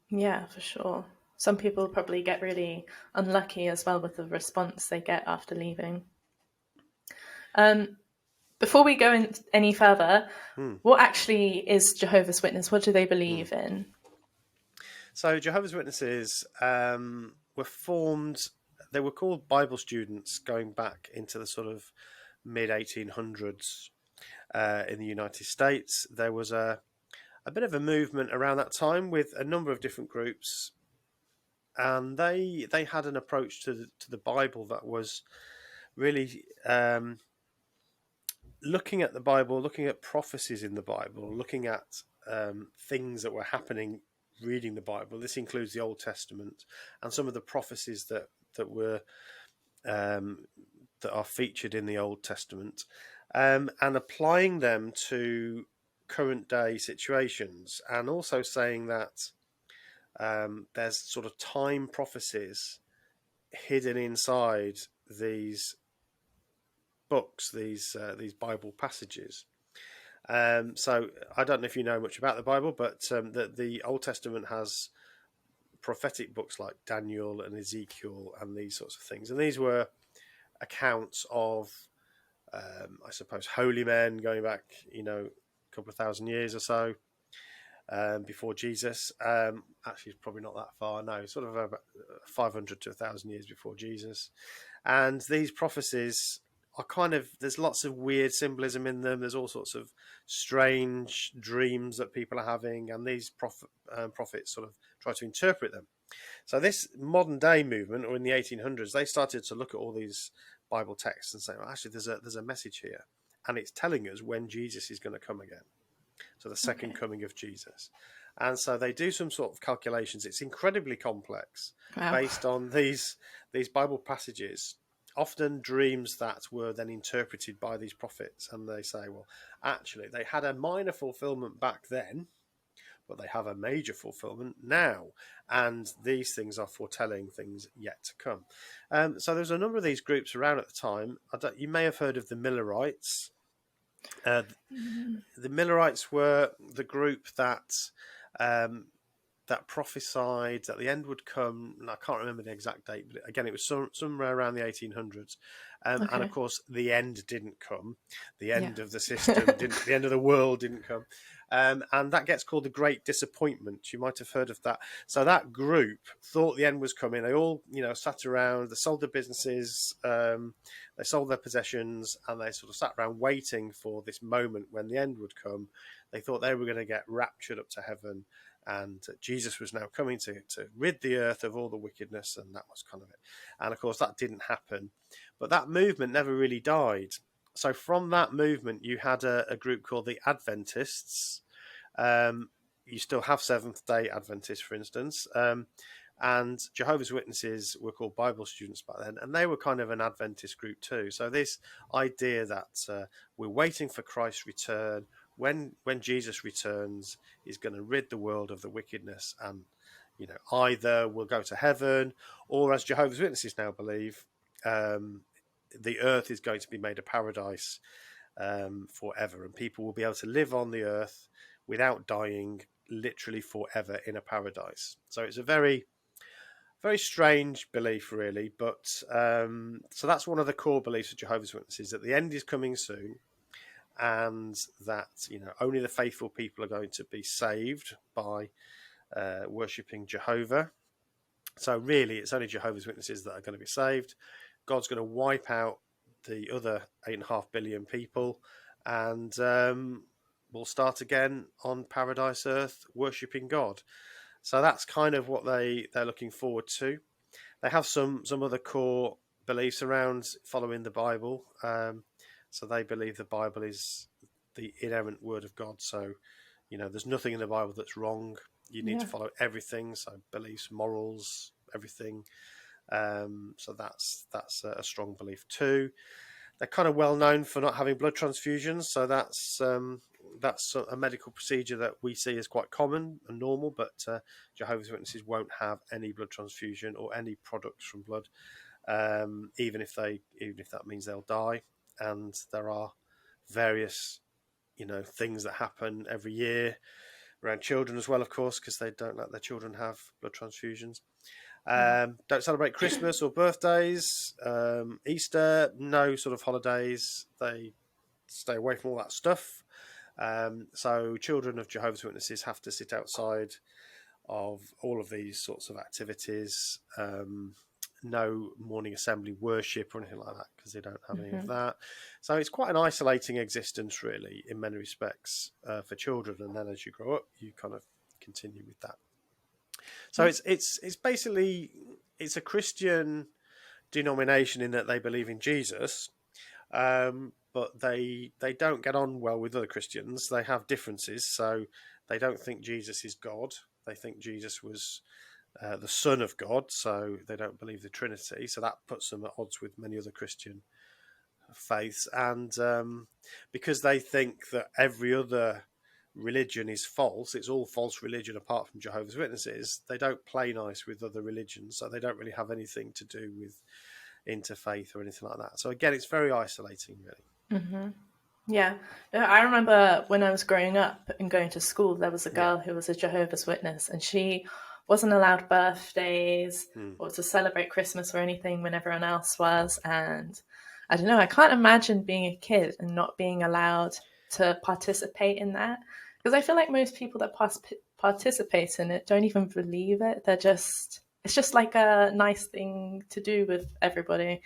Yeah, for sure. Some people probably get really unlucky as well with the response they get after leaving. Um, Before we go in any further, Hmm. what actually is Jehovah's Witness? What do they Hmm. believe in? So Jehovah's Witnesses were formed. They were called Bible students going back into the sort of mid 1800s in the United States. There was a bit of a movement around that time with a number of different groups, and they had an approach to the Bible that was really looking at the Bible, looking at prophecies in the Bible, looking at things that were happening reading the Bible. This includes the Old Testament and some of the prophecies that were um, that are featured in the Old Testament, and applying them to current day situations, and also saying that there's sort of time prophecies hidden inside these books, these Bible passages. So I don't know if you know much about the Bible, but the Old Testament has prophetic books like Daniel and Ezekiel and these sorts of things, and these were accounts of, I suppose, holy men going back, a couple of thousand years or so before Jesus. Actually, it's probably not that far. No, sort of about 500 to 1,000 years before Jesus. And these prophecies are kind of, there's lots of weird symbolism in them. There's all sorts of strange dreams that people are having, and these prophets sort of try to interpret them. So this modern day movement, or in the 1800s, they started to look at all these Bible texts and say, well, actually, there's a message here, and it's telling us when Jesus is going to come again. So the second Okay. coming of Jesus. And so they do some sort of calculations. It's incredibly complex, Wow. based on these Bible passages, often dreams that were then interpreted by these prophets. And they say, well, actually, they had a minor fulfillment back then, but they have a major fulfillment now. And these things are foretelling things yet to come. So there's a number of these groups around at the time. You may have heard of the Millerites. Uh, Mm, the Millerites were the group um, that prophesied that the end would come. And I can't remember the exact date, but again, it was somewhere around the 1800s. And of okay. course, the end didn't come. The Yeah. end of the system didn't. The end of the world didn't come. And that gets called the Great Disappointment. You might have heard of that. So that group thought the end was coming. They all, sat around. They sold their businesses. They sold their possessions, and they sort of sat around waiting for this moment when the end would come. They thought they were going to get raptured up to heaven, and Jesus was now coming to rid the earth of all the wickedness, and that was kind of it. And of course, that didn't happen, but that movement never really died. So from that movement, you had a group called the Adventists. You still have Seventh Day Adventists, for instance, and Jehovah's Witnesses were called Bible students back then, and they were kind of an Adventist group too. So this idea that we're waiting for Christ's return, when Jesus returns, he's going to rid the world of the wickedness, and either we'll go to heaven, or as Jehovah's Witnesses now believe, the earth is going to be made a paradise forever, and people will be able to live on the earth without dying, literally forever in a paradise. So it's a very very strange belief, really. But so that's one of the core beliefs of Jehovah's Witnesses, that the end is coming soon, and that only the faithful people are going to be saved by worshipping Jehovah. So really, it's only Jehovah's Witnesses that are going to be saved. God's going to wipe out the other 8.5 billion people, and we'll start again on Paradise Earth, worshipping God. So that's kind of what they're looking forward to. They have some other core beliefs around following the Bible. So they believe the Bible is the inerrant word of God. So there's nothing in the Bible that's wrong. You need to Yeah. follow everything. So beliefs, morals, everything. So that's a strong belief too. They're kind of well known for not having blood transfusions. So that's a medical procedure that we see as quite common and normal, but Jehovah's Witnesses won't have any blood transfusion or any products from blood, even if that means they'll die. And there are various things that happen every year around children as well, of course, because they don't let their children have blood transfusions. Mm. Don't celebrate Christmas or birthdays, Easter, no sort of holidays. They stay away from all that stuff. So children of Jehovah's Witnesses have to sit outside of all of these sorts of activities. No morning assembly worship or anything like that, because they don't have any of that. So it's quite an isolating existence, really, in many respects, for children. And then as you grow up, you kind of continue with that. So it's basically, it's a Christian denomination in that they believe in Jesus, but they don't get on well with other Christians. They have differences, so they don't think Jesus is God. They think Jesus was the Son of God, so they don't believe the Trinity. So that puts them at odds with many other Christian faiths. And because they think that every other religion is false, it's all false religion apart from Jehovah's Witnesses, they don't play nice with other religions, so they don't really have anything to do with interfaith or anything like that. So again, it's very isolating, really. Yeah. I remember when I was growing up and going to school, there was a girl who was a Jehovah's Witness, and she wasn't allowed birthdays or to celebrate Christmas or anything when everyone else was. And I don't know, I can't imagine being a kid and not being allowed to participate in that, because I feel like most people that participate in it don't even believe it. It's just like a nice thing to do with everybody.